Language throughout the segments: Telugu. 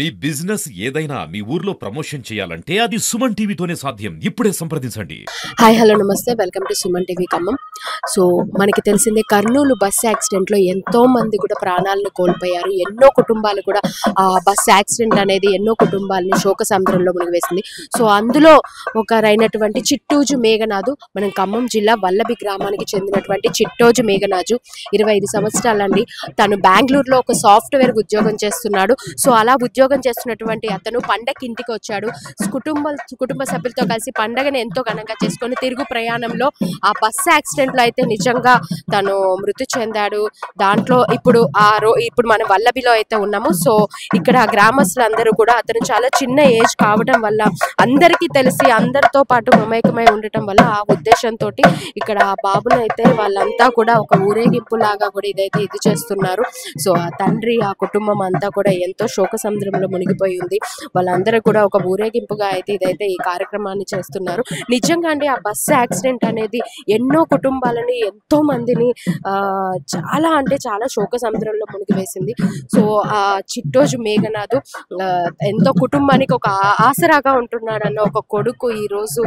మీ బిజినెస్ ఏదైనా మీ ఊర్లో ప్రమోషన్ చేయాలంటే అది సుమన్ టీవీతోనే సాధ్యం. ఇప్పుడే సంప్రదించండి. హాయ్ హలో నమస్తే welcome to Suman TV Khammam. So మనకి తెలిసిందే కర్నూలు బస్ యాక్సిడెంట్లో ఎంతో మంది కూడా ప్రాణాలను కోల్పోయారు. ఎన్నో కుటుంబాలు కూడా ఆ బస్ యాక్సిడెంట్ అనేది ఎన్నో కుటుంబాలని శోక సముద్రంలో మునిగివేసింది. సో అందులో ఒకరైనటువంటి చిట్టోజు మేఘనాథు మనం ఖమ్మం జిల్లా వల్లభి గ్రామానికి చెందినటువంటి చిట్టోజు మేఘనాజు 25 సంవత్సరాలండి. తను బెంగళూరులో ఒక సాఫ్ట్వేర్ ఉద్యోగం చేస్తున్నాడు. సో అలా ఉద్యోగం చేస్తున్నటువంటి అతను పండగకి ఇంటికి వచ్చాడు. కుటుంబ సభ్యులతో కలిసి పండగని ఎంతో ఘనంగా చేసుకొని తిరుగు ప్రయాణంలో ఆ బస్ యాక్సిడెంట్లో అయితే నిజంగా తను మృతి చెందాడు. దాంట్లో ఇప్పుడు మనం వల్లభిలో అయితే ఉన్నాము. సో ఇక్కడ గ్రామస్తులందరూ కూడా అతను చాలా చిన్న ఏజ్ కావడం వల్ల అందరికీ తెలిసి అందరితో పాటు మమేకమై ఉండటం వల్ల ఆ ఉద్దేశంతో ఇక్కడ ఆ బాబును అయితే వాళ్ళంతా కూడా ఒక ఊరేగింపు లాగా కూడా ఇది చేస్తున్నారు. సో ఆ తండ్రి ఆ కుటుంబం అంతా కూడా ఎంతో శోక సముద్రంలో మునిగిపోయి ఉంది. వాళ్ళందరూ కూడా ఒక ఊరేగింపుగా అయితే ఇదైతే ఈ కార్యక్రమాన్ని చేస్తున్నారు. నిజంగా అండి ఆ బస్ యాక్సిడెంట్ అనేది ఎన్నో కుటుంబాలని ఎంతో మందిని చాలా శోక సముద్రంలో మునిగివేసింది. సో ఆ చిట్టోజు మేఘనాథు ఎంతో కుటుంబానికి ఒక ఆసరాగా ఉంటున్నాడన్న ఒక కొడుకు ఈ రోజు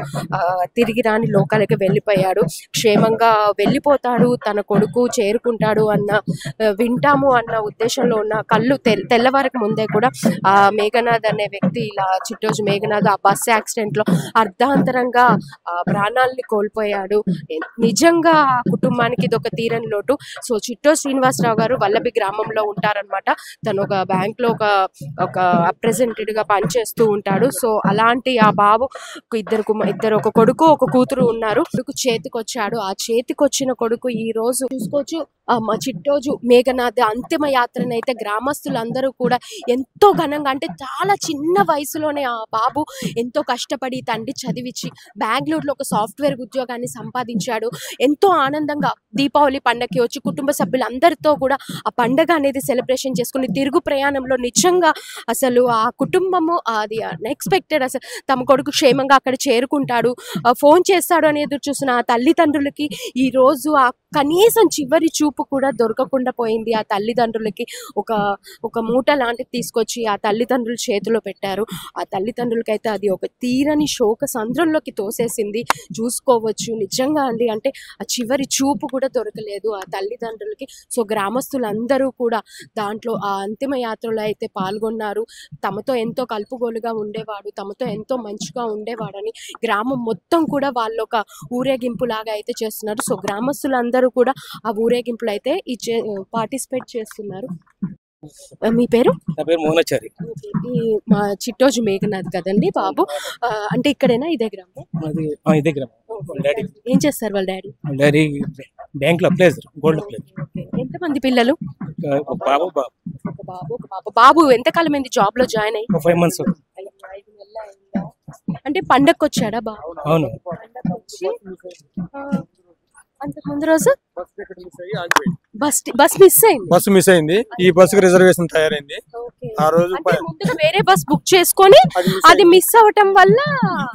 తిరిగి రాని లోకాలకి వెళ్ళిపోయాడు. క్షేమంగా వెళ్ళిపోతాడు, తన కొడుకు చేరుకుంటాడు వింటాము అన్న ఉద్దేశంలో ఉన్న కళ్ళు తెల్లవారికి ముందే కూడా ఆ మేఘనాథ్ అనే వ్యక్తి ఇలా చిట్టోజు మేఘనాథ్ ఆ బస్ యాక్సిడెంట్ లో అర్ధాంతరంగా ప్రాణాలని కోల్పోయాడు. నిజంగా ఆ కుటుంబానికి ఇది ఒక తీరని లోటు. సో చిట్టో శ్రీనివాసరావు గారు వల్లభి గ్రామంలో ఉంటారనమాట. తను ఒక బ్యాంక్ లో ఒక రిప్రజెంటేటివ్ గా పనిచేస్తూ ఉంటాడు. సో అలాంటి ఆ బాబు ఇద్దరు ఒక కొడుకు ఒక కూతురు ఉన్నారు. కొడుకు చేతికొచ్చాడు. ఆ చేతికొచ్చిన కొడుకు ఈ రోజు చూసుకోవచ్చు మా చిట్టోజు మేఘనాథ్ అంతిమ యాత్రనైతే గ్రామస్తులందరూ కూడా ఎంతో ఘనంగా, అంటే చాలా చిన్న వయసులోనే ఆ బాబు ఎంతో కష్టపడి తండ్రి చదివించి బెంగళూరులో ఒక సాఫ్ట్వేర్ ఉద్యోగాన్ని సంపాదించాడు. ఎంతో ఆనందంగా దీపావళి పండగకి వచ్చి కుటుంబ సభ్యులందరితో కూడా ఆ పండగ అనేది సెలబ్రేషన్ చేసుకుని తిరుగు ప్రయాణంలో నిజంగా అసలు ఆ కుటుంబము అది అన్ఎక్స్పెక్టెడ్. అసలు తమ కొడుకు క్షేమంగా అక్కడ చేరుకుంటాడు, ఫోన్ చేస్తాడు అని ఎదురు చూసిన ఆ తల్లిదండ్రులకి ఈ రోజు ఆ కనీసం చివరి చూపు కూడా దొరకకుండా పోయింది. ఆ తల్లిదండ్రులకి ఒక మూట లాంటిది తీసుకొచ్చి ఆ తల్లిదండ్రుల చేతిలో పెట్టారు. ఆ తల్లిదండ్రులకి అయితే అది ఒక తీరని శోక సంద్రంలోకి తోసేసింది. చూసుకోవచ్చు నిజంగా అండి, అంటే ఆ చివరి చూపు కూడా దొరకలేదు ఆ తల్లిదండ్రులకి. సో గ్రామస్తులందరూ కూడా దాంట్లో ఆ అంతిమ యాత్రలో అయితే పాల్గొన్నారు. తమతో ఎంతో కలుపుగోలుగా ఉండేవాడు, తమతో ఎంతో మంచిగా ఉండేవాడని గ్రామం మొత్తం కూడా వాళ్ళు ఒక ఊరేగింపు లాగా అయితే చేస్తున్నారు. సో గ్రామస్తులందరూ కూడా ఆ ఊరేగింపులు అయితే పార్టిసిపేట్ చేస్తున్నారు. మీ పేరు? నా పేరు మోహనాచారి. మా చిట్టోజు మేఘనాథ్ కదండి బాబు. అంటే ఇక్కడేనా? ఇదే గ్రామం? ఇదే గ్రామం. డాడీ ఏం చేస్తారు వాళ్ళ డాడీ? డాడీ బ్యాంక్ లో అప్లైజర్, గోల్డ్ అప్లైజర్. ఎంతమంది పిల్లలు? ఒక బాబు ఒక బాబు. బాబు ఎంతకాలం అయింది జాబ్ లో జాయిన్ అయ్యి? 5 months. 5 నెలలు అయిందా? అంటే పండగకి వచ్చాడా బాబు? అవును. పండగ వచ్చి అంతకు ముందు రోజు బస్ మిస్ అయింది. ఈ బస్సుకి రిజర్వేషన్ తయారైంది. ఆ రోజు ముందుగా వేరే బస్ బుక్ చేసుకొని అది మిస్ అవటం వల్ల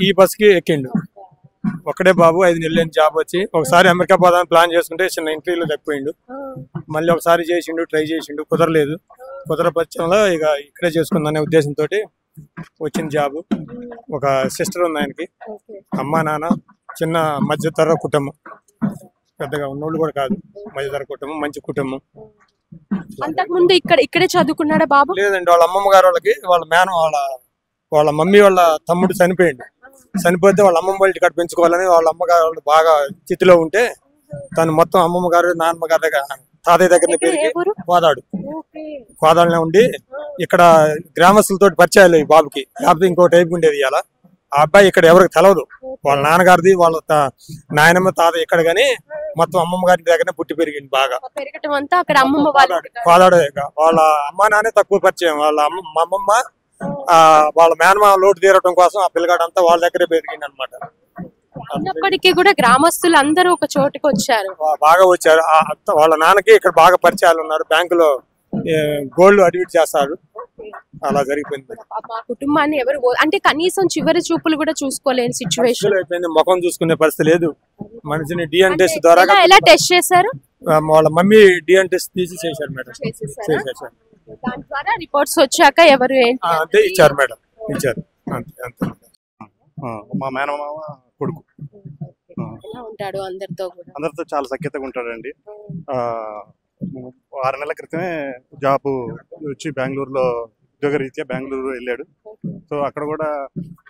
ఈ బస్ కి ఎక్కిండు. ఒక్కడే బాబు 5 నెలలు జాబ్ వచ్చి ఒకసారి అమెరికా పోదామని ప్లాన్ చేసుకుంటే చిన్న ఇంటర్వ్యూలో తప్పిపోయిండు. మళ్ళీ ఒకసారి ట్రై చేసిండు, కుదరలేదు. కుదరపక్షంలో ఇక ఇక్కడే చేసుకుందనే ఉద్దేశంతో వచ్చిన జాబ్. ఒక సిస్టర్ ఉంది ఆయనకి, అమ్మ నాన్న, చిన్న మధ్యతర కుటుంబం, పెద్దగా ఉన్నోళ్ళు కూడా కాదు, మధ్యతర కుటుంబం, మంచి కుటుంబం. అంతకు ముందు ఇక్కడే చదువుకున్నాడా బాబు? లేదండి, వాళ్ళ అమ్మమ్మ గారు వాళ్ళకి వాళ్ళ మమ్మీ వాళ్ళ తమ్ముడు చనిపోతే వాళ్ళ అమ్మమ్మ వాళ్ళ ఇక్కడ పెంచుకోవాలని వాళ్ళ అమ్మగారు వాళ్ళు బాగా స్థితిలో ఉంటే తను మొత్తం అమ్మమ్మ గారు నాన్నమ్మ గారి దగ్గర తాతయ్య దగ్గర పెరిగి కోదాడనే ఉండి ఇక్కడ గ్రామస్తులతో పరిచయాలు ఈ బాబుకి. లేకపోతే ఇంకో టైప్ ఉండేది. ఇలా ఆ అబ్బాయి ఇక్కడ ఎవరికి తెలవదు. వాళ్ళ నాన్నగారిది వాళ్ళ నాయనమ్మ తాత ఇక్కడ గాని మొత్తం అమ్మమ్మ గారి దగ్గరనే పుట్టి పెరిగింది. బాగా కోదాడ వాళ్ళ అమ్మ నాన్నే తక్కువ పరిచయం. వాళ్ళ అమ్మమ్మ వాళ్ళ మేనమా లోటు తీరటం కోసం ఆ పిల్లగాడంతా వాళ్ళ దగ్గరే పెరిగింది అనమాట. అన్నప్పటికీ కూడా గ్రామస్తులు అందరూ ఒక చోటుకి వచ్చారు, బాగా వచ్చారు. వాళ్ళ నాన్నకి ఇక్కడ బాగా పరిచయాలు ఉన్నారు, బ్యాంకులో గోల్డ్ అడ్మిట్ చేస్తారు. అలా జరిగిపోయింది. మా కుటుంబాన్ని ఎవరు అంటే కనీసం చివరి చూపులు కూడా చూసుకోలేని సిచ్యువేషన్ అయిపోయింది. ముఖం చూసుకునే పరిస్థితి లేదు. మనిషిని డిఎన్ టెస్ట్ ద్వారా ఎలా టెస్ట్ చేశారు? వాళ్ళ మమ్మీ డిఎన్ టెస్ట్ తీసి చేశారు మేడం. దాని ద్వారా రిపోర్ట్స్ వచ్చాక ఎవరు ఏంటి అంతే ఇచ్చారు మేడం, ఇచ్చారు అంతే అంతే. మా మేనమామ కొడుకు ఎలా ఉంటాడు అందరితో కూడా? అందరితో చాలా సఖ్యతగా ఉంటాడండి. 6 నెలల క్రితమే జాబ్ వచ్చి బెంగళూరులో ఉద్యోగరీత్యా బెంగళూరు వెళ్ళాడు. సో అక్కడ కూడా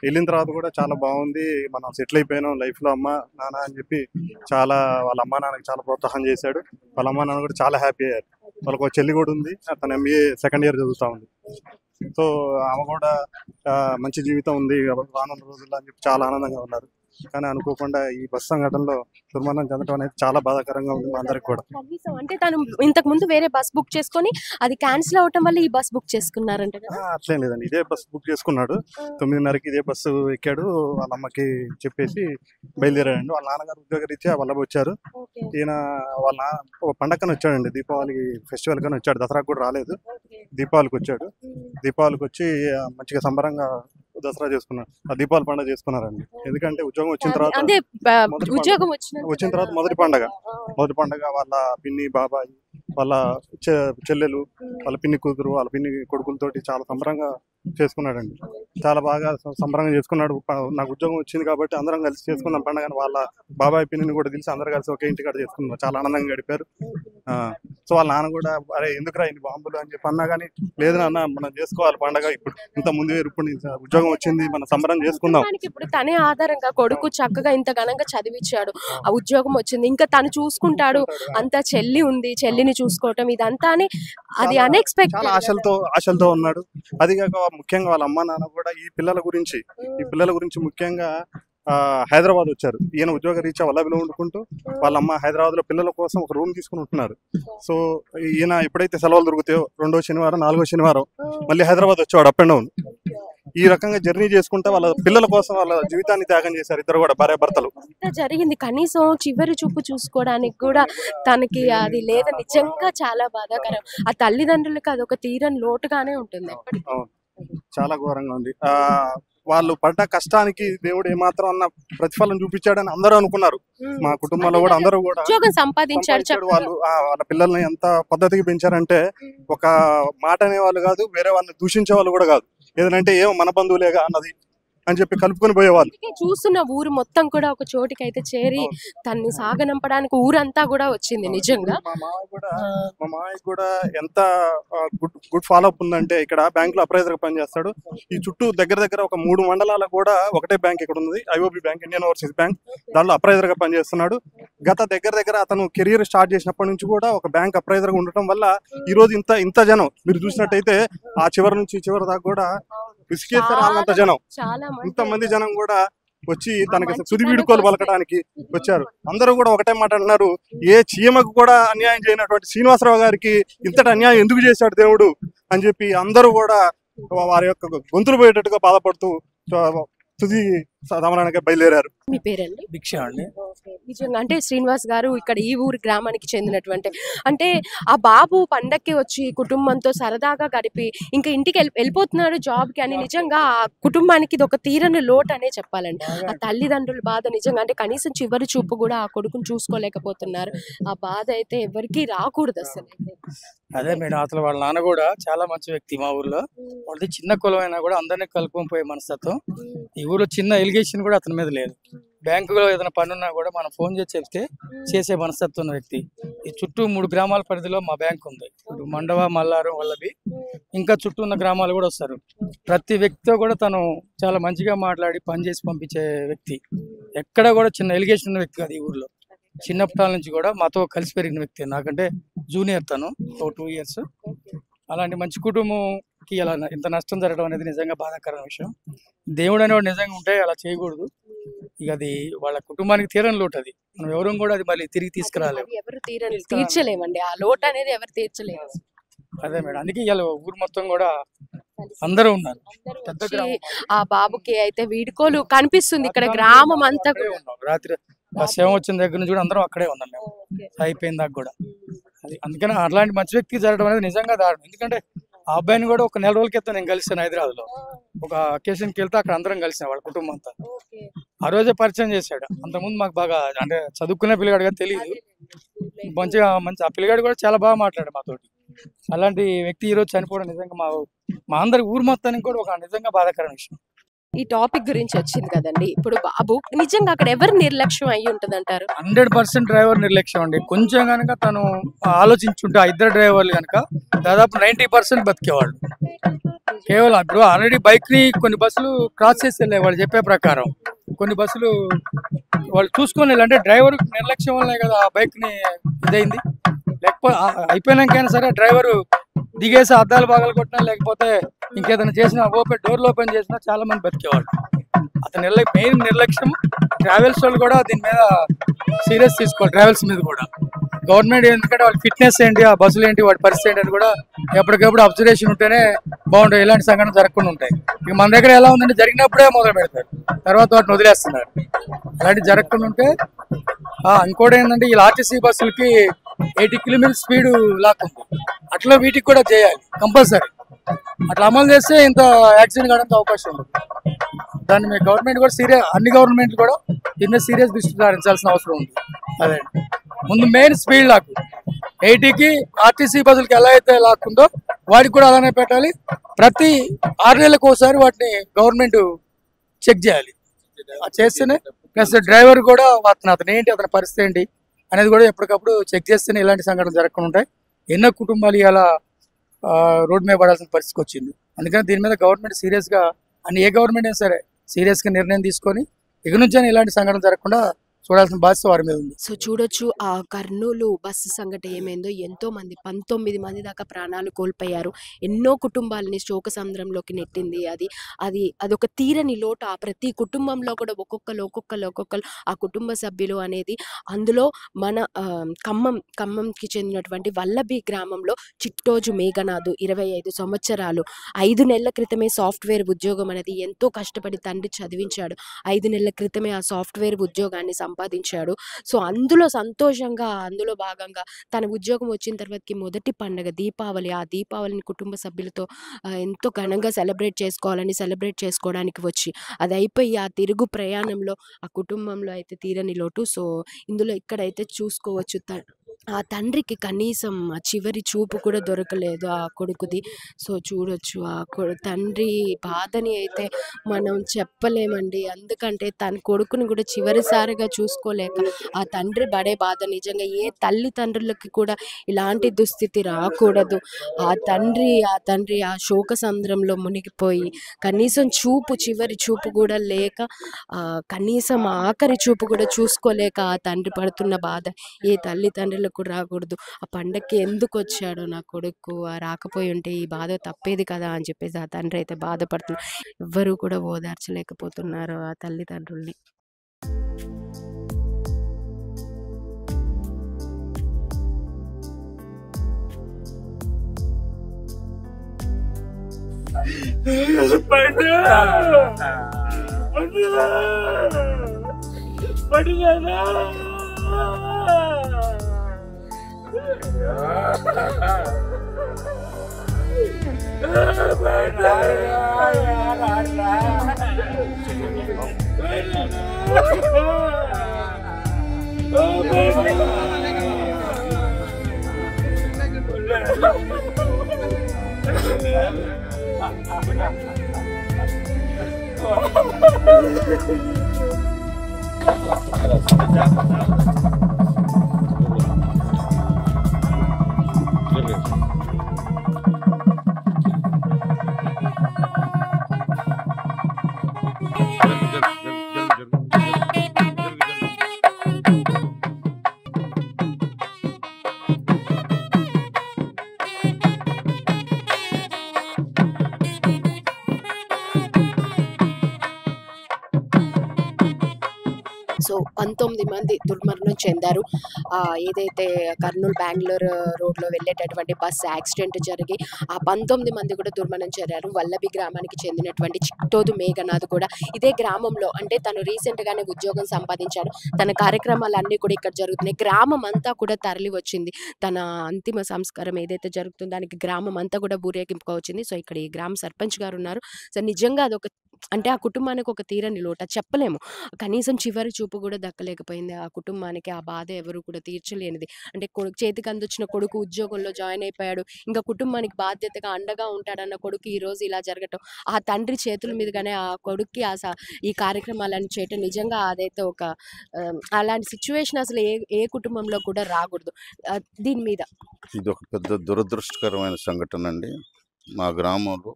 వెళ్ళిన తర్వాత కూడా చాలా బాగుంది, మనం సెటిల్ అయిపోయాం లైఫ్లో అమ్మ నాన్న అని చెప్పి చాలా వాళ్ళ అమ్మా నాన్నకి చాలా ప్రోత్సాహం చేశాడు. వాళ్ళ అమ్మా నాన్న కూడా చాలా హ్యాపీ అయ్యారు. వాళ్ళకు ఒక చెల్లి కూడా ఉంది, తన MBA సెకండ్ ఇయర్ చదువుతా ఉంది. సో ఆమె కూడా మంచి జీవితం ఉంది రానున్న రోజుల్లో అని చెప్పి చాలా ఆనందంగా ఉన్నారు. కానీ అనుకోకుండా ఈ బస్ సంఘటనలో దుర్మరణం చెందడం అనేది చాలా బాధాకరంగా ఉంది మా అందరికి కూడా. కనీసం అంటే తను ఇంతకు ముందు వేరే బస్ బుక్ చేసుకొని అది క్యాన్సిల్ అవటం వల్ల ఈ బస్ బుక్ చేసుకున్నారంట కదా? అట్లేం లేదండి, ఇదే బస్ బుక్ చేసుకున్నాడు. 9:30కి ఇదే బస్సు ఎక్కాడు. వాళ్ళ అమ్మకి చెప్పేసి బయలుదేరాడండి. వాళ్ళ నాన్నగారు ఉద్యోగరీత్యా వల్ల వచ్చారు. ఈయన వాళ్ళ పండగకని వచ్చాడండి, దీపావళి ఫెస్టివల్ కని వచ్చాడు. దసరాకు కూడా రాలేదు, దీపావళికి వచ్చాడు. దీపావళికి వచ్చి మంచిగా సంబరంగా దసరా చేసుకున్నారు, దీపావళి పండుగ చేసుకున్నారండి. ఎందుకంటే ఉద్యోగం వచ్చిన తర్వాత మొదటి పండుగ వాళ్ళ పిన్ని బాబాయ్ వాళ్ళ చెల్లెలు వాళ్ళ పిన్ని కూతురు వాళ్ళ పిన్ని కొడుకులతోటి చాలా సంబరంగా చేసుకున్నాడండి. చాలా బాగా సంబరంగా చేసుకున్నాడు. నాకు ఉద్యోగం వచ్చింది కాబట్టి అందరం కలిసి చేసుకున్నాం పండుగ. వాళ్ళ బాబాయ్ పిన్నిని కూడా తెలిసి అందరు కలిసి ఒకే ఇంటికాడ చేసుకున్నాం. చాలా ఆనందంగా గడిపారు. సో వాళ్ళ నాన్న కూడా అరే ఎందుకురా ఇన్ని బాంబులు అని చెప్పి అన్నా కానీ లేదు నాన్న మనం చేసుకోవాలి పండుగ, ఇప్పుడు ఇంత ముందు ఇప్పుడు ఉద్యోగం వచ్చింది మనం సంబరం చేసుకుందాం. ఇప్పుడు తనే ఆధారంగా కొడుకు చక్కగా ఇంత ఘనంగా చదివించాడు, ఆ ఉద్యోగం వచ్చింది, ఇంకా తను చూసుకుంటాడు, అంత చెల్లి ఉంది, చెల్లిని చూసుకోవటం ఇదంతా అది అన్ఎక్స్పెక్టెడ్. చాలా ఆశలతో ఉన్నాడు. అది కాక ముఖ్యంగా వాళ్ళ అమ్మా నాన్న కూడా ఈ పిల్లల గురించి ముఖ్యంగా హైదరాబాద్ వచ్చారు. ఈయన ఉద్యోగ రీత్యా వల్లభిలో వండుకుంటూ వాళ్ళ అమ్మ హైదరాబాద్ లో పిల్లల కోసం ఒక రూమ్ తీసుకుని ఉంటున్నారు. సో ఈయన ఎప్పుడైతే సెలవులు దొరుకుతాయో 2వ శనివారం 4వ శనివారం మళ్ళీ హైదరాబాద్ వచ్చేవాడు అప్ అండ్ డౌన్. ఈ రకంగా జర్నీ చేసుకుంటే వాళ్ళ పిల్లల కోసం వాళ్ళ జీవితాన్ని త్యాగం చేశారు ఇద్దరు కూడా భార్యాభర్తలు. జరిగింది కనీసం చివరి చూపు చూసుకోవడానికి కూడా తనకి అది లేదు. నిజంగా చాలా బాధాకరం. ఆ తల్లిదండ్రులకు అదొక తీరని లోటుగానే ఉంటుంది. చాలా ఘోరంగా ఉంది. వాళ్ళు పడ్డ కష్టానికి దేవుడు ఏమాత్రం అన్న ప్రతిఫలం చూపించాడని అందరూ అనుకున్నారు. మా కుటుంబంలో కూడా అందరూ కూడా ఉద్యోగం సంపాదించాడు. వాళ్ళ పిల్లల్ని ఎంత పద్ధతికి పెంచారంటే ఒక మాట అనేవాళ్ళు కాదు, వేరే వాళ్ళని దూషించే వాళ్ళు కూడా కాదు. ఏదంటే ఏమో మన బంధువులేగా అన్నది అని చెప్పి కలుపుకొని పోయేవాళ్ళు. చూస్తున్న ఊరు మొత్తం కూడా ఒక చోటికి అయితే చేరి తన్ని సాగనంపడానికి ఊరంతా కూడా వచ్చింది. నిజంగా మా మామయ్య కూడా ఎంత గుడ్ ఫాలో అప్ ఉందంటే ఇక్కడ బ్యాంక్ లో అప్రైజర్ గా పనిచేస్తాడు. ఈ చుట్టూ దగ్గర ఒక 3 మండలాలకు కూడా ఒకటే బ్యాంక్ ఇక్కడ ఉంది, IOB bank, Indian overseas bank. దాంట్లో అప్రైజర్ గా పనిచేస్తున్నాడు. గత దగ్గర అతను కెరీర్ స్టార్ట్ చేసినప్పటి నుంచి కూడా ఒక బ్యాంక్ అప్రైజర్ గా ఉండటం వల్ల ఈ రోజు ఇంత జనం మీరు చూసినట్టయితే ఆ చివరి నుంచి చివరి దాకా కూడా విసిగేస్తారంత జనం, ఇంతమంది జనం కూడా వచ్చి తనకి తుది వీడుకోలు పలకడానికి వచ్చారు. అందరూ కూడా ఒకటే మాట అంటున్నారు, ఏ చీమకు కూడా అన్యాయం చేయనటువంటి శ్రీనివాసరావు గారికి ఇంతటి అన్యాయం ఎందుకు చేశాడు దేవుడు అని చెప్పి అందరూ కూడా వారి యొక్క గొంతులు పోయేటట్టుగా బాధపడుతూ తుది దమనానికి బయలుదేరారు. మీ పేరండి? భిక్ష అండి. నిజంగా అంటే శ్రీనివాస్ గారు ఇక్కడ ఈ ఊరు గ్రామానికి చెందినటువంటి, అంటే ఆ బాబు పండక్కి వచ్చి కుటుంబంతో సరదాగా గడిపి ఇంకా ఇంటికి వెళ్ళిపోతున్నాడు జాబ్కి అని నిజంగా ఆ కుటుంబానికి ఇది ఒక తీరని లోటు అనే చెప్పాలండి. ఆ తల్లిదండ్రుల బాధ నిజంగా అంటే కనీసం చివరి చూపు కూడా ఆ కొడుకుని చూసుకోలేకపోతున్నారు. ఆ బాధ అయితే ఎవరికి రాకూడదు అసలు. అదే మేడం, అసలు వాళ్ళ నాన్న కూడా చాలా మంచి వ్యక్తి. మా ఊర్లో వాళ్ళది చిన్న కులం అయినా కూడా అందరినీ కలుపుకొని పోయే మనస్తత్వం. ఈ ఊర్లో చిన్న ఎలిగేషన్ కూడా అతని మీద లేదు. బ్యాంకులో ఏదైనా పని ఉన్నా కూడా మనం ఫోన్ చేసి చెప్తే చేసే మనస్తత్వం ఉన్న వ్యక్తి. ఈ చుట్టూ 3 గ్రామాల పరిధిలో మా బ్యాంక్ ఉంది. ఇప్పుడు మండవ, మల్లారం, వల్లభి, ఇంకా చుట్టూ ఉన్న గ్రామాలు కూడా వస్తారు. ప్రతి వ్యక్తితో కూడా తను చాలా మంచిగా మాట్లాడి పని చేసి పంపించే వ్యక్తి. ఎక్కడ కూడా చిన్న ఎలిగేషన్ ఉన్న వ్యక్తి కాదు ఈ ఊర్లో. చిన్నప్పటి నుంచి కూడా మాతో కలిసి పెరిగిన వ్యక్తి. నాకంటే జూనియర్ తను, ఒక 2 years. అలాంటి మంచి కుటుంబంకి అలా ఇంత నష్టం జరగడం అనేది నిజంగా బాధాకరమైన విషయం. దేవుడు అనేవాడు నిజంగా ఉంటే అలా చేయకూడదు. ఇక అది వాళ్ళ కుటుంబానికి తీరని లోటు. అది మనం ఎవరు కూడా అది మళ్ళీ తిరిగి తీసుకురాలేము, ఎవరు తీర్చలేమండి. ఆ లోటు అనేది ఎవరు తీర్చలేము. అదే మేడం, అందుకే ఇవాళ ఊరు మొత్తం కూడా అందరూ ఉన్నారు. ఆ బాబుకి అయితే వీడుకోలు కనిపిస్తుంది ఇక్కడ గ్రామం అంతా. రాత్రి శవం వచ్చిన దగ్గర నుంచి కూడా అందరం అక్కడే ఉన్నాం మేము, అయిపోయిన దాకా కూడా. అది అందుకని అట్లాంటి మంచి వ్యక్తి జరగడం అనేది నిజంగా దారుణం. ఎందుకంటే ఆ అబ్బాయిని కూడా ఒక 4 రోజుల క్రితం నేను కలిసాను హైదరాబాద్ లో. ఒక అకేషన్కి వెళ్తే అక్కడ అందరం కలిసిన వాళ్ళ కుటుంబం అంతా. ఆ రోజే పరిచయం చేశాడు. అంతకుముందు మాకు బాగా అంటే చదువుకునే పిల్లగాడుగా తెలియదు. మంచి ఆ పిల్లగాడు కూడా చాలా బాగా మాట్లాడాడు మాతోటి. అలాంటి వ్యక్తి ఈరోజు చనిపోవడం నిజంగా మా అందరి ఊరు మొత్తానికి కూడా ఒక నిజంగా బాధాకరమైన విషయం. ఈ టాపిక్ గురించి వచ్చింది కదండి, ఇప్పుడు బాబు నిజంగా అక్కడ ఎవరు నిర్లక్ష్యం అయ్యి ఉంటుంది అంటారు? 100% డ్రైవర్ నిర్లక్ష్యం అండి. కొంచెం కనుక తను ఆలోచించుంటే ఆ ఇద్దరు డ్రైవర్లు కనుక దాదాపు 90% బతికేవాళ్ళు. కేవలం ఇప్పుడు ఆల్రెడీ బైక్ ని కొన్ని బస్సులు క్రాస్ చేసి వెళ్ళే వాళ్ళు చెప్పే ప్రకారం, కొన్ని బస్సులు వాళ్ళు చూసుకొని అంటే డ్రైవర్ నిర్లక్ష్యం వల్లే కదా ఆ బైక్ ని ఇదైంది. లేకపోతే అయిపోయినాకైనా సరే డ్రైవరు దిగేసి అద్దాలు బాగాలు కొట్టినా లేకపోతే ఇంకేదైనా చేసినా డోర్లు ఓపెన్ చేసినా చాలా మంది బతికేవాళ్ళు. అతని మెయిన్ నిర్లక్ష్యం. ట్రావెల్స్ వాళ్ళు కూడా దీని మీద సీరియస్ తీసుకోవాలి. ట్రావెల్స్ మీద కూడా గవర్నమెంట్, ఎందుకంటే వాళ్ళ ఫిట్నెస్ ఏంటి, ఆ బస్సులు ఏంటి, వాటి పరిస్థితి ఏంటి అని కూడా ఎప్పటికప్పుడు అబ్జర్వేషన్ ఉంటేనే బాగుంటాయి, ఇలాంటి సంఘటన జరగకుండా ఉంటాయి. ఇక మన దగ్గర ఎలా ఉందంటే జరిగినప్పుడే మొదలు పెడతారు, తర్వాత వాటిని వదిలేస్తున్నారు. అలాంటి జరగకుండా ఉంటే ఇంకోటి ఏంటంటే ఈ ఆర్టీసీ బస్సులకి 80 కిలోమీటర్ స్పీడ్ లాక్ ఉంది. అట్లా వీటికి కూడా చేయాలి కంపల్సరీ. అట్లా అమలు చేస్తే ఇంత యాక్సిడెంట్ కావడానికి అవకాశం ఉండదు. దాన్ని మీ గవర్నమెంట్ కూడా అన్ని గవర్నమెంట్లు కూడా దీని మీద సీరియస్ దృష్టి సారించాల్సిన అవసరం ఉంది. అదే ముందు మెయిన్ స్పీడ్ లాక్ 80కి ఆర్టీసీ బస్సులకి ఎలా అయితే లాక్ ఉందో వాటికి కూడా అలానే పెట్టాలి. ప్రతి 6 నెలలకు ఒకసారి వాటిని గవర్నమెంట్ చెక్ చేయాలి. చేస్తేనే ప్లస్ డ్రైవర్ కూడా అతను ఏంటి, అతని పరిస్థితి ఏంటి అనేది కూడా ఎప్పటికప్పుడు చెక్ చేస్తేనే ఇలాంటి సంఘటనలు జరగకుండా ఉంటాయి. ఎన్నో కుటుంబాలు ఇలా రోడ్ మీద పడాల్సిన పరిస్థితికి వచ్చింది. అందుకని దీని మీద గవర్నమెంట్ సీరియస్గా, ఏ గవర్నమెంట్ అయినా సరే సీరియస్గా నిర్ణయం తీసుకొని ఇక నుంచి ఇలాంటి సంఘటనలు జరగకుండా చూడాల్సిన బాధ్యత వారి మీద ఉంది. సో చూడొచ్చు ఆ కర్నూలు బస్సు సంఘటన ఏమైందో. ఎంతో మంది 19 మంది దాకా ప్రాణాలు కోల్పోయారు. ఎన్నో కుటుంబాలని శోక సముద్రంలోకి నెట్టింది. అదొక తీరని లోటు. ఆ ప్రతి కుటుంబంలో కూడా ఒక్కొక్కరు ఆ కుటుంబ సభ్యులు అనేది. అందులో మన ఖమ్మంకి చెందినటువంటి వల్లభి గ్రామంలో చిట్టోజు మేఘనాథు 25 సంవత్సరాలు 5 నెలల క్రితమే సాఫ్ట్వేర్ ఉద్యోగం అనేది ఎంతో కష్టపడి తండ్రి చదివించాడు. 5 నెలల క్రితమే ఆ సాఫ్ట్వేర్ ఉద్యోగాన్ని సంపాదించాడు. సో అందులో సంతోషంగా, అందులో భాగంగా తన ఉద్యోగం వచ్చిన తర్వాతకి మొదటి పండుగ దీపావళి. ఆ దీపావళిని కుటుంబ సభ్యులతో ఎంతో ఘనంగా సెలబ్రేట్ చేసుకోవడానికి వచ్చి అది అయిపోయి ఆ తిరుగు ప్రయాణంలో ఆ కుటుంబంలో అయితే తీరని లోటు. సో ఇందులో ఇక్కడైతే చూసుకోవచ్చు ఆ తండ్రికి కనీసం ఆ చివరి చూపు కూడా దొరకలేదు ఆ కొడుకుది. సో చూడొచ్చు ఆ తండ్రి బాధని అయితే మనం చెప్పలేమండి. ఎందుకంటే తన కొడుకుని కూడా చివరిసారిగా చూసుకోలేక ఆ తండ్రి పడే బాధ నిజంగా ఏ తల్లిదండ్రులకి కూడా ఇలాంటి దుస్థితి రాకూడదు. ఆ తండ్రి ఆ శోక సంద్రంలో మునిగిపోయి కనీసం చివరి చూపు కూడా లేక, కనీసం ఆఖరి చూపు కూడా చూసుకోలేక ఆ తండ్రి పడుతున్న బాధ ఏ తల్లిదండ్రులకు కూడా రాకూడదు. ఆ పండక్కి ఎందుకు వచ్చాడో నా కొడుకు, రాకపోయి ఉంటే ఈ బాధ తప్పేది కదా అని చెప్పేసి ఆ తండ్రి అయితే బాధపడుతున్నారు. ఎవ్వరూ కూడా ఓదార్చలేకపోతున్నారు ఆ తల్లిదండ్రుల్ని. సో 19 మంది దుర్మరణం చెందారు. ఏదైతే కర్నూలు బెంగళూరు రోడ్లో వెళ్ళేటటువంటి బస్సు యాక్సిడెంట్ జరిగి ఆ 19 మంది కూడా దుర్మరణం చెందారు. వల్లభి గ్రామానికి చెందినటువంటి చిట్టోదు మేఘనాథ్ కూడా ఇదే గ్రామంలో, అంటే తను రీసెంట్గానే ఉద్యోగం సంపాదించాడు. తన కార్యక్రమాలన్నీ కూడా ఇక్కడ జరుగుతున్నాయి. గ్రామం అంతా కూడా తరలి వచ్చింది. తన అంతిమ సంస్కారం ఏదైతే జరుగుతుందో దానికి గ్రామం అంతా కూడా ఊరేగింపుగా వచ్చింది. సో ఇక్కడ ఈ గ్రామ సర్పంచ్ గారు ఉన్నారు. సో నిజంగా అదొక అంటే ఆ కుటుంబానికి ఒక తీరని లోటు. అది చెప్పలేము. కనీసం చివరి చూపు కూడా దక్కలేకపోయింది ఆ కుటుంబానికి. ఆ బాధ ఎవరు కూడా తీర్చలేనిది. అంటే చేతికి అందొచ్చిన కొడుకు ఉద్యోగంలో జాయిన్ అయిపోయాడు. ఇంకా కుటుంబానికి బాధ్యతగా అండగా ఉంటాడన్న కొడుకు ఈరోజు ఇలా జరగటం, ఆ తండ్రి చేతుల మీదుగానే ఆ కొడుక్కి ఈ కార్యక్రమాలన్నీ చేయటం నిజంగా అదైతే ఒక అలాంటి సిచ్యువేషన్ అసలు ఏ కుటుంబంలో కూడా రాకూడదు. దీని మీద ఇది ఒక పెద్ద దురదృష్టకరమైన సంఘటన అండి. మా గ్రామంలో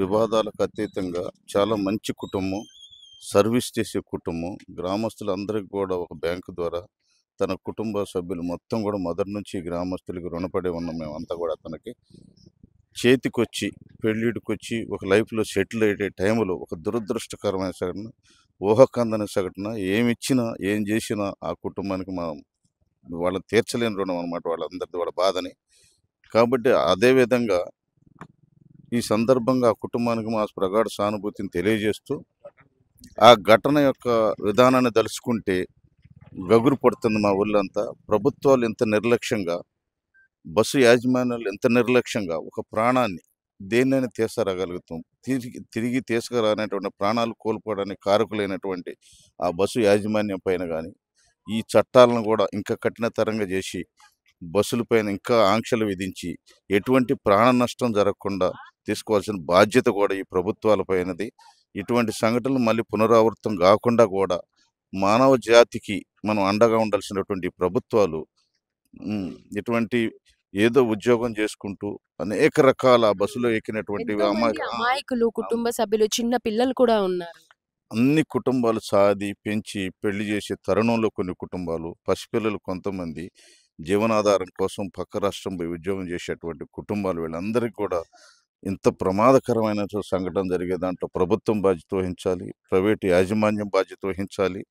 వివాదాలకు అతీతంగా చాలా మంచి కుటుంబం, సర్వీస్ చేసే కుటుంబం, గ్రామస్తులందరికీ కూడా ఒక బ్యాంకు ద్వారా తన కుటుంబ సభ్యులు మొత్తం కూడా మొదటి నుంచి గ్రామస్తులకి రుణపడి ఉన్నాం మేమంతా కూడా. అతనికి చేతికొచ్చి పెళ్ళిడికొచ్చి ఒక లైఫ్లో సెటిల్ అయ్యే టైంలో ఒక దురదృష్టకరమైన సంఘటన, ఊహకందని సంఘటన. ఏమిచ్చినా ఏం చేసినా ఆ కుటుంబానికి వాళ్ళని తీర్చలేని రుణం అనమాట, వాళ్ళందరిది వాళ్ళ బాధని. కాబట్టి అదేవిధంగా ఈ సందర్భంగా ఆ కుటుంబానికి మా ప్రగాఢ సానుభూతిని తెలియజేస్తూ, ఆ ఘటన యొక్క విధానాన్ని తలుచుకుంటే గగురు పడుతుంది మా ఊళ్ళంతా. ప్రభుత్వాలు ఎంత నిర్లక్ష్యంగా, బస్సు యాజమాన్యాలు ఎంత నిర్లక్ష్యంగా ఒక ప్రాణాన్ని దేన్నైనా తీసుకురాగలుగుతాం, తిరిగి తీసుకురానటువంటి ప్రాణాలు కోల్పోవడానికి కారకులైనటువంటి ఆ బస్సు యాజమాన్యం పైన కానీ ఈ చట్టాలను కూడా ఇంకా కఠినతరంగా చేసి బస్సులపైన ఇంకా ఆంక్షలు విధించి ఎటువంటి ప్రాణ నష్టం జరగకుండా తీసుకోవాల్సిన బాధ్యత కూడా ఈ ప్రభుత్వాలపైనది. ఇటువంటి సంఘటనలు మళ్ళీ పునరావృతం కాకుండా కూడా మానవ జాతికి మనం అండగా ఉండాల్సినటువంటి ప్రభుత్వాలు ఇటువంటి ఏదో ఉద్యోగం చేసుకుంటూ అనేక రకాల బస్సులో ఎక్కినటువంటి అమాయకులు, కుటుంబ సభ్యులు, చిన్న పిల్లలు కూడా ఉన్నారు. అన్ని కుటుంబాలు సాది పెంచి పెళ్లి చేసే తరుణంలో కొన్ని కుటుంబాలు, పసిపిల్లలు కొంతమంది జీవనాధారం కోసం పక్క రాష్ట్రం పోయి ఉద్యోగం చేసేటువంటి కుటుంబాలు, వీళ్ళందరికీ కూడా ఇంత ప్రమాదకరమైన సంఘటన జరిగే దాంట్లో ప్రభుత్వం బాధ్యత వహించాలి, ప్రైవేటు యాజమాన్యం బాధ్యత వహించాలి.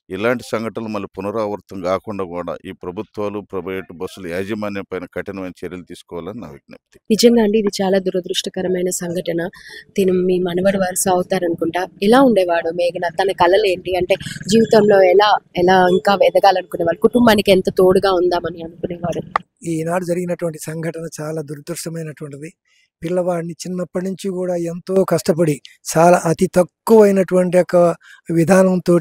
ఇలాంటి సంఘటనలు మళ్ళీ పునరావృతం కాకుండా కూడా ఈ ప్రభుత్వాలు, ప్రైవేటు బస్సుల యాజమాన్యం పైన కఠినమైన చర్యలు తీసుకోవాలని నా విజ్ఞప్తి. నిజంగా అండి, ఇది చాలా దురదృష్టకరమైన సంఘటన. మీ మనవడి వరుస అవుతారనుకుంటా. ఎలా ఉండేవాడు మేఘనాథ్? తన కళలు ఏంటి? అంటే జీవితంలో ఎలా ఇంకా ఎదగాలనుకునేవాడు? కుటుంబానికి ఎంత తోడుగా ఉందామని అనుకునేవాడు? ఈనాడు జరిగినటువంటి సంఘటన చాలా దురదృష్టమైనటువంటిది. పిల్లవాడిని చిన్నప్పటి నుంచి కూడా ఎంతో కష్టపడి చాలా అతి తక్కువైనటువంటి ఒక విధానంతో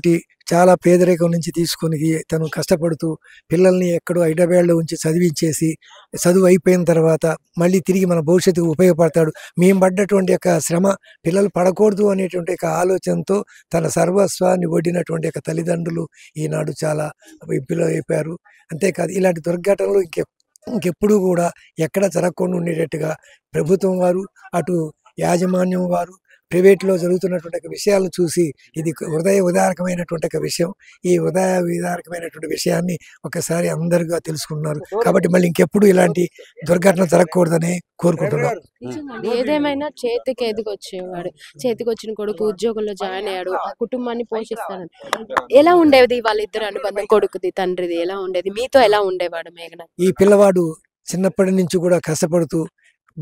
చాలా పేదరికం నుంచి తీసుకొని తను కష్టపడుతూ పిల్లల్ని ఎక్కడో హైదరాబాద్లో ఉంచి చదివించేసి, చదువు అయిపోయిన తర్వాత మళ్ళీ తిరిగి మన భవిష్యత్తుకు ఉపయోగపడతాడు, మేము పడ్డటువంటి యొక్క శ్రమ పిల్లలు పడకూడదు అనేటువంటి ఒక ఆలోచనతో తన సర్వస్వాన్ని ఒడ్డినటువంటి యొక్క తల్లిదండ్రులు ఈనాడు చాలా విప్పులో అయిపోయారు. అంతేకాదు, ఇలాంటి దుర్ఘటనలు ఇంకెప్పుడు కూడా ఎక్కడ జరగకుండా ఉండేటట్టుగా ప్రభుత్వం వారు, అటు యాజమాన్యం వారు, ప్రైవేట్లో జరుగుతున్నటువంటి విషయాలను చూసి ఇది హృదయ విదారకమైనటువంటి ఒక విషయం. ఈ హృదయ విదారకమైనటువంటి విషయాన్ని ఒకసారి అందరుగా తెలుసుకున్నారు. కాబట్టి మళ్ళీ ఇంకెప్పుడు ఇలాంటి దుర్ఘటన జరగకూడదని కోరుకుంటున్నాం. ఏదేమైనా చేతికి ఎదిగొచ్చేవాడు, చేతికి వచ్చిన కొడుకు ఉద్యోగంలో జాయిన్ అయ్యాడు, ఆ కుటుంబాన్ని పోషిస్తానని. ఎలా ఉండేది వాళ్ళిద్దరు అనుబంధం? కొడుకుది తండ్రిది ఎలా ఉండేది? మీతో ఎలా ఉండేవాడు మేఘనాథ్? ఈ పిల్లవాడు చిన్నప్పటి నుంచి కూడా కష్టపడుతూ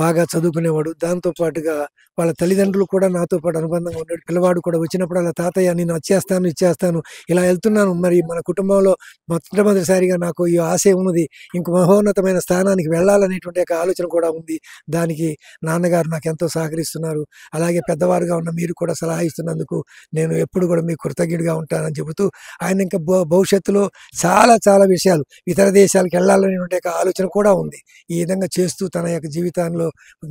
బాగా చదువుకునేవాడు. దాంతో పాటుగా వాళ్ళ తల్లిదండ్రులు కూడా నాతో పాటు అనుబంధంగా ఉన్నాడు. పిల్లవాడు కూడా వచ్చినప్పుడు అలా, తాతయ్య నేను వచ్చేస్తాను ఇచ్చేస్తాను ఇలా వెళ్తున్నాను, మరి మన కుటుంబంలో మొట్టమొదటిసారిగా నాకు ఈ ఆశ ఉన్నది, ఇంక మహోన్నతమైన స్థానానికి వెళ్ళాలనేటువంటి ఒక ఆలోచన కూడా ఉంది. దానికి నాన్నగారు నాకు ఎంతో సహకరిస్తున్నారు. అలాగే పెద్దవారుగా ఉన్న మీరు కూడా సలహా ఇస్తున్నందుకు నేను ఎప్పుడు కూడా మీకు కృతజ్ఞుడిగా ఉంటానని చెబుతూ, ఆయన ఇంకా భవిష్యత్తులో చాలా చాలా విషయాలు ఇతర దేశాలకు వెళ్ళాలనేటువంటి ఒక ఆలోచన కూడా ఉంది. ఈ విధంగా చేస్తూ తన యొక్క జీవితంలో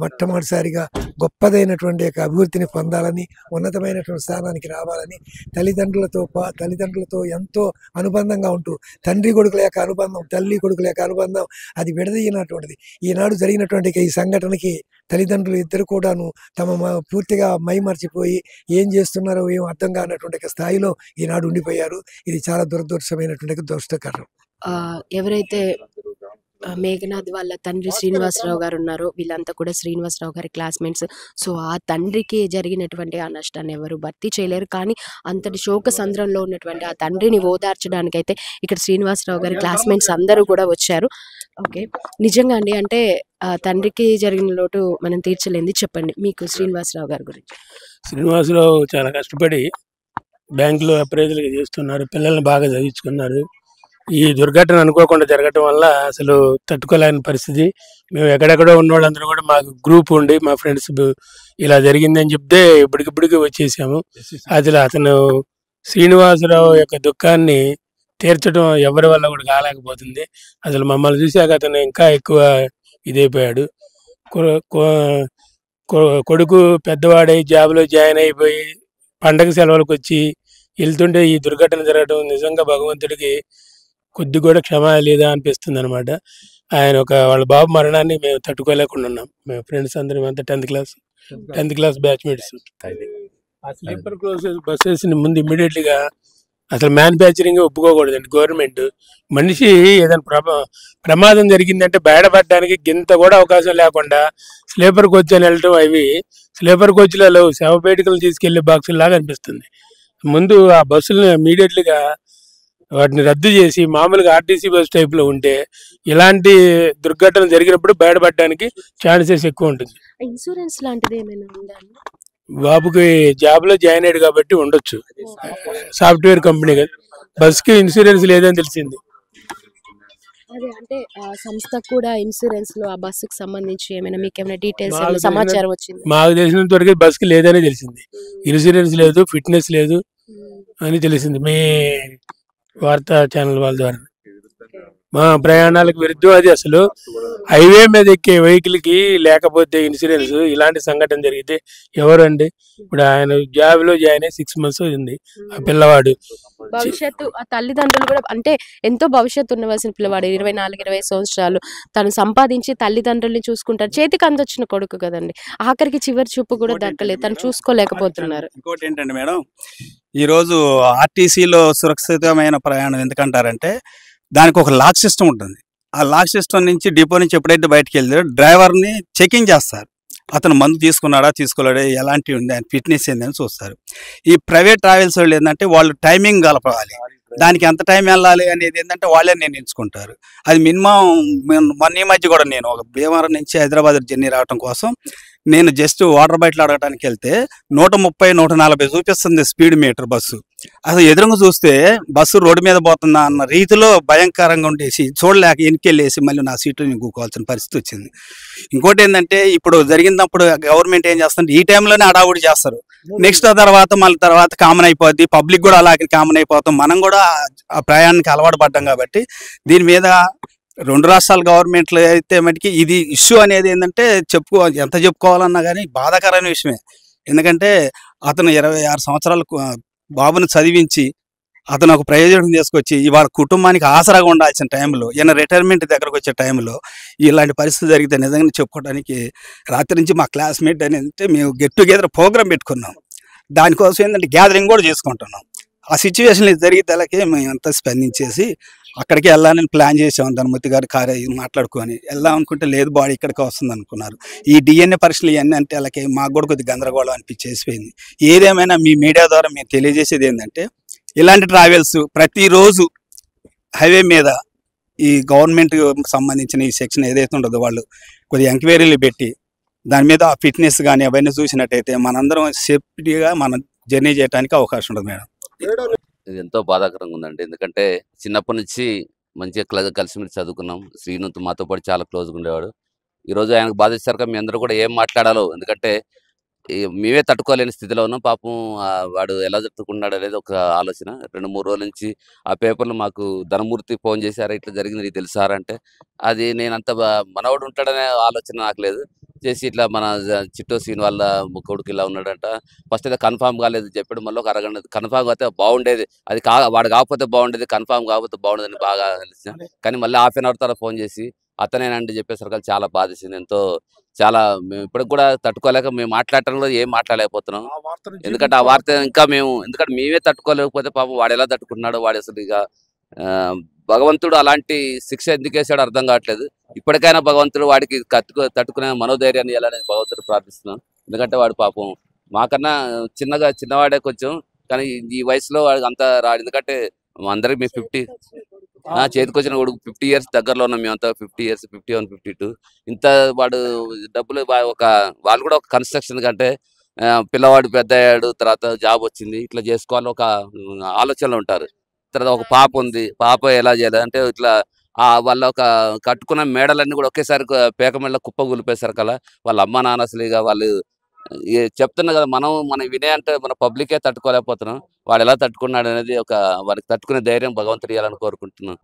మొట్టమొదటిసారిగా గొప్పదైనటువంటి యొక్క అభివృద్ధిని పొందాలని, ఉన్నతమైనటువంటి స్థానానికి రావాలని, తల్లిదండ్రులతో ఎంతో అనుబంధంగా ఉంటూ తండ్రి కొడుకుల యొక్క అనుబంధం, తల్లి కొడుకుల యొక్క అనుబంధం అది విడదీయనటువంటిది. ఈనాడు జరిగినటువంటి ఈ సంఘటనకి తల్లిదండ్రులు ఇద్దరు కూడాను పూర్తిగా మైమర్చిపోయి ఏం చేస్తున్నారో ఏం అర్థం కానటువంటి స్థాయిలో ఈనాడు ఉండిపోయారు. ఇది చాలా దురదృష్టమైనటువంటి దుష్టకరం. ఎవరైతే మేఘనాథ్ వాళ్ళ తండ్రి శ్రీనివాసరావు గారు ఉన్నారో, వీళ్ళంతా కూడా శ్రీనివాసరావు గారి క్లాస్మేట్స్. సో ఆ తండ్రికి జరిగినటువంటి ఆ నష్టాన్ని ఎవరు భర్తీ చేయలేరు. కానీ అంతటి శోక సంద్రంలో ఉన్నటువంటి ఆ తండ్రిని ఓదార్చడానికైతే ఇక్కడ శ్రీనివాసరావు గారి క్లాస్మేట్స్ అందరూ కూడా వచ్చారు. ఓకే, నిజంగా అండి, అంటే ఆ తండ్రికి జరిగిన లోటు మనం తీర్చలేంది. చెప్పండి మీకు శ్రీనివాసరావు గారి గురించి. శ్రీనివాసరావు చాలా కష్టపడి బ్యాంకులో అప్రైజల్గా చేస్తున్నారు, పిల్లల్ని బాగా చదివించుకున్నారు. ఈ దుర్ఘటన అనుకోకుండా జరగటం వల్ల అసలు తట్టుకోలేని పరిస్థితి. మేము ఎక్కడెక్కడో ఉన్న వాళ్ళందరూ కూడా మాకు గ్రూప్ ఉండి మా ఫ్రెండ్స్ ఇలా జరిగిందని చెప్తే ఇప్పటికిప్పటికి వచ్చేసాము. అతను శ్రీనివాసరావు యొక్క దుఃఖాన్ని తీర్చడం ఎవరి వల్ల కూడా కాలేకపోతుంది. అసలు మమ్మల్ని చూశాక అతను ఇంకా ఎక్కువ ఇదైపోయాడు. కొడుకు పెద్దవాడై జాబ్లో జాయిన్ అయిపోయి పండగ సెలవులకు వచ్చి వెళ్తుంటే ఈ దుర్ఘటన జరగడం నిజంగా భగవంతుడికి కొద్ది కూడా క్షమ లేదా అనిపిస్తుంది అనమాట. వాళ్ళ బాబు మరణాన్ని మేము తట్టుకోలేకుండా ఉన్నాం. మేము ఫ్రెండ్స్ అందరం అంతా 10th క్లాస్ బ్యాచ్మేట్స్. ఆ స్లీపర్ బస్సెస్ ముందు ఇమ్మీడియట్లీగా అసలు మ్యానుఫ్యాక్చరింగ్ ఒప్పుకోకూడదండి గవర్నమెంట్. మనిషి ఏదైనా ప్రమాదం జరిగిందంటే బయటపడడానికి గింత కూడా అవకాశం లేకుండా స్లీపర్ కోచ్ అని వెళ్ళటం, అవి స్లీపర్ కోచ్లలో శవపేటికలు తీసుకెళ్లే బాక్సులు లాగా అనిపిస్తుంది. ముందు ఆ బస్సులను ఇమీడియట్లీగా వాటిని రద్దు చేసి మామూలుగా ఆర్టీసీ బస్ టైప్లో ఉంటే ఇలాంటి దుర్ఘటన జరిగినప్పుడు బయటపడడానికి ఛాన్సెస్ ఎక్కువ ఉంటుంది. ఇన్సూరెన్స్ లాంటిది ఏమైనా ఉందా? బాబుకి జాబ్లో జాయిన్ అయ్యాడు కాబట్టి ఉండొచ్చు. సాఫ్ట్వేర్ కంపెనీ కదా, బస్కి ఇన్సూరెన్స్ లేదని తెలిసింది. అదే అంటే సంస్థ కూడా ఇన్సూరెన్స్ లో ఆ బస్సుకు సంబంధించి ఏమైనా మీకు ఏమైనా డీటెయిల్స్ సమాచారం వచ్చింది? మాకు తెలిసినంత వరకు బస్కి లేదని తెలిసింది. ఇన్సూరెన్స్ లేదు, ఫిట్నెస్ లేదు అని తెలిసింది మీ వార్తా ఛానల్ వాళ్ళ ద్వారా. మా ప్రయాణాలకు విరుద్ధం అది. అసలు హైవే మీద ఎక్కే వెహికల్ కి లేకపోతే ఇన్సూరెన్స్, ఇలాంటి సంఘటన జరిగితే ఎవరండి? ఇప్పుడు ఆయన జాబ్ లో జాయిన్ అయ్యి 6 months ఉంది. ఆ పిల్లవాడు భవిష్యత్తు, ఆ తల్లిదండ్రులు కూడా అంటే ఎంతో భవిష్యత్తు ఉండవలసిన పిల్లవాడు, 24-20 సంవత్సరాలు తను సంపాదించి తల్లిదండ్రుల్ని చూసుకుంటారు. చేతికి అందొచ్చిన కొడుకు కదండి, ఆఖరికి చివరి చూపు కూడా దక్కలేదు, తను చూసుకోలేకపోతున్నారు. ఇంకోటి ఏంటంటే మేడం, ఈరోజు ఆర్టీసీలో సురక్షితమైన ప్రయాణం ఎందుకంటారంటే దానికి ఒక లాక్ సిస్టమ్ ఉంటుంది. ఆ లాక్ సిస్టమ్ నుంచి డిపో నుంచి ఎప్పుడైతే బయటకు వెళ్తారో డ్రైవర్ని చెకింగ్ చేస్తారు. అతను మందు తీసుకున్నాడా తీసుకోలేడా, ఎలాంటివి ఉంది, ఆయన ఫిట్నెస్ ఏందని చూస్తారు. ఈ ప్రైవేట్ ట్రావెల్స్ వాళ్ళు ఏంటంటే వాళ్ళు టైమింగ్ కలపాలి, దానికి ఎంత టైం వెళ్ళాలి అనేది ఏంటంటే వాళ్ళే నిర్ణయించుకుంటారు. అది మినిమం మొన్న ఈ మధ్య కూడా నేను ఒక భీమవరం నుంచి హైదరాబాద్ జర్నీ రావడం కోసం నేను జస్ట్ వాటర్ బాటిల్ అడగడానికి వెళ్తే 130-140 చూపిస్తుంది స్పీడ్ మీటర్ బస్సు. అసలు ఎదురుగా చూస్తే బస్సు రోడ్డు మీద పోతుందా అన్న రీతిలో భయంకరంగా ఉండేసి చూడలేక వెనకెళ్ళేసి మళ్ళీ నా సీట్లో నేను కూకోవాల్సిన పరిస్థితి వచ్చింది. ఇంకోటి ఏంటంటే ఇప్పుడు జరిగినప్పుడు గవర్నమెంట్ ఏం చేస్తుంటే ఈ టైంలోనే అడావుడి చేస్తారు. నెక్స్ట్ తర్వాత కామన్ అయిపోద్ది, పబ్లిక్ కూడా అలాగే కామన్ అయిపోతాం. మనం కూడా ఆ ప్రయాణానికి అలవాటు పడ్డాం కాబట్టి దీని మీద 2 రాష్ట్రాల గవర్నమెంట్లు అయితే మటుకి ఇది ఇష్యూ అనేది ఏంటంటే ఎంత చెప్పుకోవాలన్నా కానీ బాధాకరమైన విషయమే. ఎందుకంటే అతను 26 సంవత్సరాల బాబును చదివించి అతను ఒక ప్రయోజనం తీసుకొచ్చి ఇవాళ కుటుంబానికి ఆసరాగా ఉండాల్సిన టైంలో, ఈయన రిటైర్మెంట్ దగ్గరకు వచ్చే టైంలో ఇలాంటి పరిస్థితి జరిగితే నిజంగా చెప్పుకోవడానికి రాత్రి నుంచి మా క్లాస్మేట్ అని అంటే మేము గెట్ టుగెదర్ ప్రోగ్రామ్ పెట్టుకున్నాం. దానికోసం ఏంటంటే గ్యాదరింగ్ కూడా చేసుకుంటున్నాం. ఆ సిచ్యువేషన్ జరిగితే అలాగే మేము అంతా స్పందించేసి అక్కడికి వెళ్ళాలని ప్లాన్ చేసాం. ధనమూర్తి గారు కారు మాట్లాడుకొని వెళ్దాం అనుకుంటే లేదు, బాడీ ఇక్కడికి వస్తుంది అనుకున్నారు. ఈ DNA పరీక్షలు ఇవన్నీ అంటే అలాగే మాకు కూడా కొద్దిగా గందరగోళం అనిపించేసిపోయింది. ఏదేమైనా మీ మీడియా ద్వారా మేము తెలియజేసేది ఏంటంటే ఇలాంటి ట్రావెల్స్ ప్రతిరోజు హైవే మీద ఈ గవర్నమెంట్ సంబంధించిన ఈ సెక్షన్ ఏదైతే ఉండదో వాళ్ళు కొద్దిగా ఎంక్వైరీలు పెట్టి దాని మీద ఆ ఫిట్నెస్ కానీ అవన్నీ చూసినట్టయితే మనందరం సేఫ్టీగా మనం జర్నీ చేయడానికి అవకాశం ఉంటుంది మేడం. ఇది ఎంతో బాధాకరంగా ఉందండి. ఎందుకంటే చిన్నప్పటి నుంచి మంచిగా కలిసిమెలిసి చదువుకున్నాం. శ్రీనుతో మాతో పాటు చాలా క్లోజ్గా ఉండేవాడు. ఈరోజు ఆయనకు బాధించాక మీ అందరూ కూడా ఏం మాట్లాడాలో, ఎందుకంటే మేమే తట్టుకోలేని స్థితిలో ఉన్నాం. పాపం వాడు ఎలా తట్టుకున్నాడు అనేది ఒక ఆలోచన. 2-3 రోజుల నుంచి ఆ పేపర్లు మాకు ధనమూర్తి ఫోన్ చేశారా, ఇట్లా జరిగింది నీకు తెలుసారా అంటే అది నేనంత మనవాడు ఉంటాడనే ఆలోచన నాకు లేదు. చేసి ఇట్లా మన చిట్టో సీన్ వాళ్ళ కొడుకు ఇలా ఉన్నాడంట. ఫస్ట్ అయితే కన్ఫామ్ కాలేదు చెప్పాడు. మళ్ళీ ఒక అరగంట కన్ఫామ్ అయితే బాగుండేది, అది వాడు కాకపోతే బాగుండేది, కన్ఫామ్ కాకపోతే బాగుండేదని బాగా తెలిసిన. కానీ మళ్ళీ ½ an hour తర్వాత ఫోన్ చేసి అతనేనండి చెప్పేసరికి చాలా బాధేసింది. ఎంతో చాలా మేము ఇప్పటికి కూడా తట్టుకోలేక మేము మాట్లాడటంలో ఏం మాట్లాడలేకపోతున్నాం. ఎందుకంటే ఆ వార్త ఇంకా ఎందుకంటే మేమే తట్టుకోలేకపోతే పాపం వాడు ఎలా తట్టుకున్నాడో, వాడు అసలు ఇక భగవంతుడు అలాంటి శిక్ష ఎందుకు వేసాడో అర్థం కావట్లేదు. ఇప్పటికైనా భగవంతుడు వాడికి తట్టుకునే మనోధైర్యాన్ని ఇవ్వాలని భగవంతుడు ప్రార్థిస్తున్నాను. ఎందుకంటే వాడు పాపం మాకన్నా చిన్నవాడే కొంచెం, కానీ ఈ వయసులో వాడికి అంత రాడు. ఎందుకంటే అందరికి మేము 50 చేతికి వచ్చిన కొడుకు 50 years దగ్గరలో ఉన్నాం మేమంతా. 50 years, 51, 52 ఇంత వాడు డబ్బులు వాళ్ళు కూడా ఒక కన్స్ట్రక్షన్ కంటే పిల్లవాడు పెద్ద అయ్యాడు, తర్వాత జాబ్ వచ్చింది, ఇట్లా చేసుకోవాలి ఒక ఆలోచనలో ఉంటారు. తర్వాత ఒక పాప ఉంది, పాప ఎలా చేయాలి అంటే ఇట్లా వాళ్ళ ఒక కట్టుకున్న మేడలన్నీ కూడా ఒకేసారి పేక మెడలో కుప్ప గులిపేశారు కదా. వాళ్ళ అమ్మ నాన్న అసలు ఇక వాళ్ళు చెప్తున్నా కదా, మనం వినే అంటే మన పబ్లికే తట్టుకోలేకపోతున్నాం. వాడు ఎలా తట్టుకున్నాడు అనేది వారికి తట్టుకునే ధైర్యం భగవంతుడు ఇవ్వాలని కోరుకుంటున్నాను.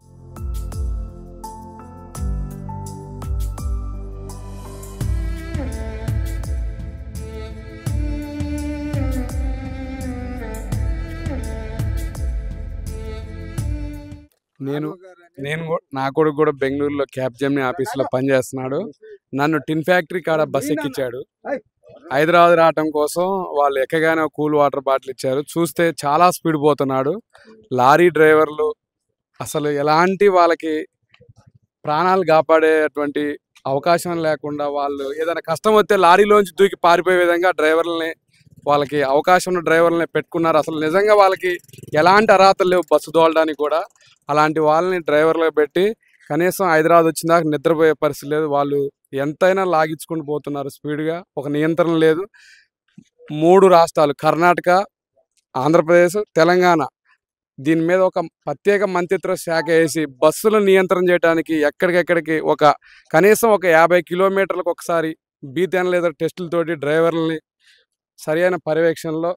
నా కొడుకు కూడా బెంగళూరులో క్యాప్జెమినీ ఆఫీసులో పనిచేస్తున్నాడు. నన్ను టిన్ ఫ్యాక్టరీ కాడ బస్ ఎక్కించాడు. హైదరాబాద్ రావటం కోసం వాళ్ళు ఎక్కగానే కూల్ వాటర్ బాటిల్ ఇచ్చారు. చూస్తే చాలా స్పీడ్ పోతున్నాడు. లారీ డ్రైవర్లు అసలు ఎలాంటి వాళ్ళకి ప్రాణాలు కాపాడేటువంటి అవకాశం లేకుండా వాళ్ళు ఏదైనా కష్టం వస్తే లారీలోంచి దూకి పారిపోయే విధంగా వాళ్ళకి అవకాశం ఉన్న డ్రైవర్లని పెట్టుకున్నారు. అసలు నిజంగా వాళ్ళకి ఎలాంటి అర్హతలు లేవు బస్సు తోలడానికి కూడా. అలాంటి వాళ్ళని డ్రైవర్లో పెట్టి కనీసం హైదరాబాద్ వచ్చిన దాకా నిద్రపోయే పరిస్థితి లేదు. వాళ్ళు ఎంతైనా లాగించుకుంటూ పోతున్నారు స్పీడ్గా, ఒక నియంత్రణ లేదు. 3 రాష్ట్రాలు కర్ణాటక, ఆంధ్రప్రదేశ్, తెలంగాణ దీని మీద ఒక ప్రత్యేక మంత్రిత్వ శాఖ వేసి బస్సులను నియంత్రణ చేయడానికి ఎక్కడికెక్కడికి కనీసం ఒక 50 కిలోమీటర్లకు ఒకసారి బీతెన్ లేదా టెస్టులతోటి డ్రైవర్లని సరైన పర్యవేక్షణలో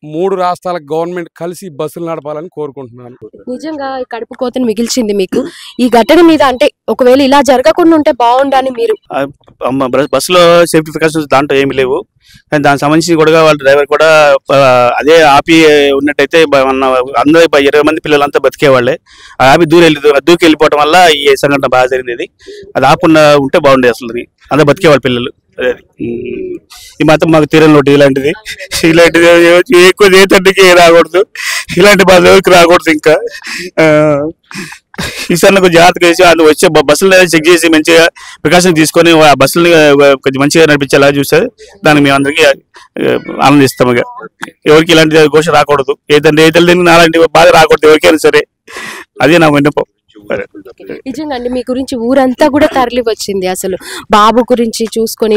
3 రాష్ట్రాల గవర్నమెంట్ కలిసి బస్సులు నడపాలని కోరుకుంటున్నాను. నిజంగా కడుపు కోతను మిగిల్చింది మీకు ఈ ఘటన మీద. అంటే ఒకవేళ ఇలా జరగకుండా ఉంటే బాగుండని మీరు బస్సులో సేఫ్టీ ప్రికాషన్స్ దాంట్లో ఏమి లేవు, కానీ దానికి సంబంధించి కూడా వాళ్ళ డ్రైవర్ కూడా అదే ఆపి ఉన్నట్టయితే అందరూ 20 మంది పిల్లలంతా బతికేవాళ్ళే. ఆ ఆపి దూకి వెళ్ళిపోవడం వల్ల ఈ సంఘటన బాగా జరిగింది. అది ఆపకుండా ఉంటే బాగుండేది, అసలు అందరూ బతికేవాళ్ళు పిల్లలు. ఈ మాత్రం మాకు తీరని లోటు ఇలాంటిది ఎక్కువ ఏ తండ్రికి రాకూడదు, ఇలాంటి బాధ ఎవరికి రాకూడదు. ఇంకా ఈసారి కొంచెం జాగ్రత్తగా వేసి అది వచ్చే బస్సులు చెక్ చేసి మంచిగా ప్రికాషన్ తీసుకొని ఆ బస్సులని కొంచెం మంచిగా నడిపించేలా చూస్తే దానికి మేము అందరికీ ఆనందిస్తాం. ఇక ఎవరికి ఇలాంటి ఘోష రాకూడదు, ఏ తల్లి అలాంటి బాధ రాకూడదు ఎవరికైనా సరే. అదే నా విన్నపం. నిజంగా అండి మీ గురించి ఊరంతా కూడా తరలి వచ్చింది. అసలు బాబు గురించి చూసుకొని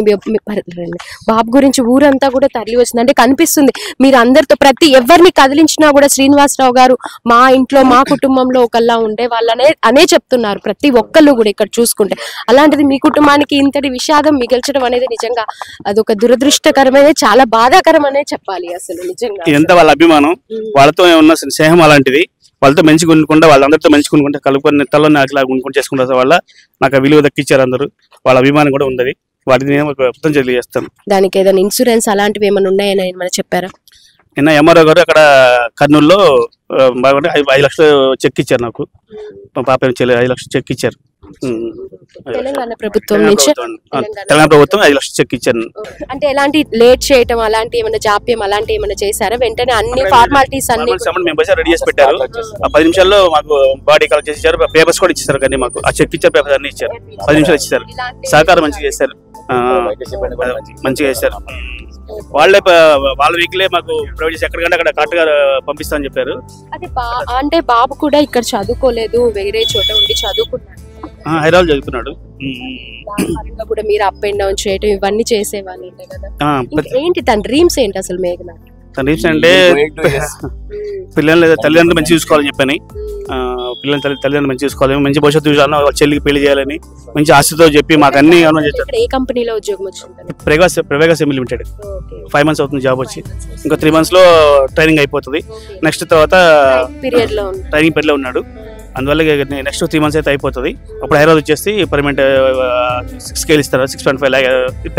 బాబు గురించి ఊరంతా కూడా తరలి వచ్చింది. అంటే కనిపిస్తుంది మీరు అందరితో ఎవరిని కదిలించినా కూడా శ్రీనివాసరావు గారు మా ఇంట్లో మా కుటుంబంలో ఒకళ్ళ ఉండే వాళ్ళనే చెప్తున్నారు ప్రతి ఒక్కళ్ళు కూడా ఇక్కడ చూసుకుంటే. అలాంటిది మీ కుటుంబానికి ఇంతటి విషాదం మిగిల్చడం అనేది నిజంగా అదొక దురదృష్టకరమైన చాలా బాధాకరం అనే చెప్పాలి. అసలు నిజంగా ఎంత వాళ్ళ అభిమానం, వాళ్ళతో ఉన్న స్నేహం అలాంటిది. వాళ్ళతో మంచిగా ఉండుకుంటా వాళ్ళందరితో మంచిగా ఉండుకుంటే కలుపుకొని తలలో అట్లా ఉండుకుంటూ చేసుకుంటారు వల్ల నాకు ఆ విలువ దక్కిచ్చారు అందరూ. వాళ్ళ అభిమానం కూడా ఉంది, వాటిని నేను మొత్తం తెలియజేస్తాను. దానికి ఏదైనా ఇన్సూరెన్స్ అలాంటివి ఏమైనా ఉన్నాయని ఏమైనా చెప్పారా? నిన్న ఎంఆర్ఓ గారు అక్కడ కర్నూలులో 5 లక్షలు చెక్ ఇచ్చారు నాకు. మా పాప 5 లక్షలు చెక్ ఇచ్చారు. తెలంగాణ ప్రభుత్వం నుంచి తెలంగాణ ప్రభుత్వం 5 లక్షలు చెక్ ఇచ్చారు. అంటే ఎలాంటి లేట్ చేయటం అలాంటి ఏమైనా జాప్యం అలాంటి ఏమైనా చేశారా? వెంటనే అన్ని ఫార్మాలిటీస్ అన్ని మేము బస్ రెడీ చేసి పెట్టారు. 10 నిమిషాల్లో మాకు బాడీ కలెక్ట్ చేసి ఇచ్చారు, పేపర్స్ కూడా ఇచ్చారు. కానీ మాకు ఆ చెక్ ఇచ్చారు, పేపర్స్ అన్ని ఇచ్చారు. 10 నిమిషాలు ఇచ్చారు. సహకారం మంచిగా చేశారు, మంచిగా చేశారు. వాళ్ళ వీక్లే మాకు ప్రొవైడ్ చేసి ఎక్కడికంటే అక్కడ కరెక్ట్ గా పంపిస్తామని చెప్పారు. అంటే బాబు కూడా ఇక్కడ చదువుకోలేదు, వేరే చోట ఉండి చదువుకున్నాడు, హైదరాబాద్ చదువుకున్నాడు. కూడా మీరు అప్ అండ్ డౌన్ చేయటం ఇవన్నీ చేసేవాళ్ళు కదా. ఏంటి తన డ్రీమ్స్ ఏంటి అసలు? మేఘన తన డ్రీమ్స్ అంటే పిల్లల్ని తల్లిదండ్రులు మంచి చూసుకోవాలని చెప్పని, తల్లిదండ్రులు మంచి చూసుకోవాలి, మంచి భవిష్యత్తు చూసాను, చెల్లికి పెళ్లి చేయాలని మంచి ఆశతో చెప్పి మాకు అన్ని ఏ కంపెనీలో ఉద్యోగం వచ్చింది? ప్రెవేగా సెమీ లిమిటెడ్. 5 months అవుతుంది జాబ్ వచ్చి, ఇంకా 3 months లో ట్రైనింగ్ అయిపోతుంది. నెక్స్ట్ తర్వాత ట్రైనింగ్ పీరియడ్ లో ఉన్నాడు. అందువల్ల నెక్స్ట్ 3 months అయితే అయిపోతుంది. అప్పుడు హైదరాబాద్ వచ్చేసి పర్మనెంట్ 6K ఇస్తారు, 6.5 lakh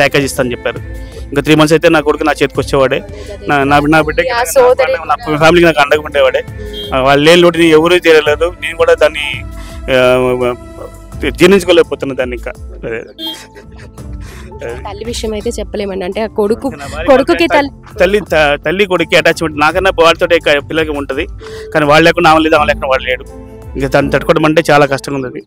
ప్యాకేజ్ ఇస్తాను చెప్పారు. ఇంకా 3 months అయితే నా కొడుకు నా చేతికి వచ్చేవాడే, నా బిడ్డకి నా ఫ్యామిలీకి నాకు అండగా ఉండేవాడే. వాళ్ళు లేని లోటుని ఎవరూ తీరలేదు, నేను కూడా దాన్ని జీర్ణించుకోలేకపోతున్నా దాన్ని. ఇంకా తల్లి విషయం అయితే చెప్పలేమండి. అంటే కొడుకుకి తల్లి కొడుకు అటాచ్మెంట్ నాకన్నా వాళ్ళతో పిల్లలకి ఉంటుంది, కానీ వాళ్ళు లేకుండా ఆమె లేదు, ఆమె లేకుండా వాళ్ళు లేడు. ఇంకా దాన్ని తట్టుకోవడం అంటే చాలా కష్టంగా ఉంది.